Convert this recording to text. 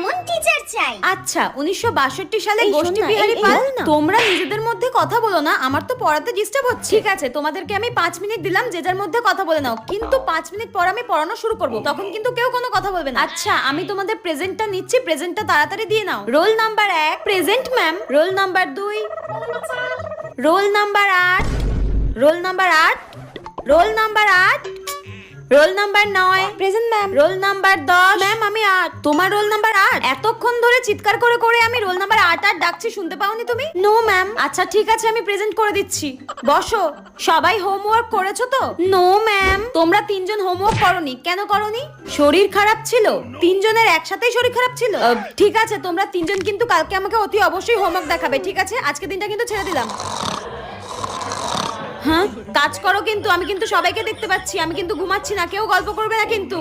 এমন টিচার চাই। আচ্ছা 1962 সালে গোষ্ঠী বিহারী পাল। তোমরা নিজেদের মধ্যে কথা বলো না, আমার তো পড়াতে ডিস্টার্ব হচ্ছে। ঠিক আছে, তোমাদেরকে আমি 5 মিনিট দিলাম, যে যার মধ্যে কথা বলে নাও, কিন্তু 5 মিনিট পর আমি পড়ানো শুরু করব, তখন কিন্তু কেউ কোনো কথা বলবে না। আচ্ছা আমি তোমাদের প্রেজেন্টটা নিচ্ছি, প্রেজেন্টটা তাড়াতাড়ি দিয়ে নাও। Roll number 1 present ma'am. Roll number 2, roll number 8, roll number 8, roll number 8, roll number 9 present ma'am. Roll number 10 ma'am আমি 8। তোমার রোল নাম্বার 8? এতক্ষণ ধরে চিৎকার করে করে আমি রোল নাম্বার 8 8 ডাকছি, শুনতে পাওনি তুমি? No ma'am. আচ্ছা ঠিক আছে, আমি প্রেজেন্ট করে দিচ্ছি, বসো। সবাই হোমওয়ার্ক করেছো তো? No ma'am. তোমরা 3 জন হোমওয়ার্ক করোনি, কেন করোনি? শরীর খারাপ ছিল? 3 জনের একসাথেই শরীর খারাপ ছিল? ঠিক আছে, তোমরা 3 জন কিন্তু কালকে আমাকে অতি অবশ্যই হোমওয়ার্ক দেখাবে, ঠিক আছে? আজকে দিনটা কিন্তু ছেড়ে দিলাম। হ্যাঁ কাজ করো, কিন্তু আমি কিন্তু সবাইকে দেখতে পাচ্ছি, আমি কিন্তু ঘুমাচ্ছি না, কেউ গল্প করবে না কিন্তু।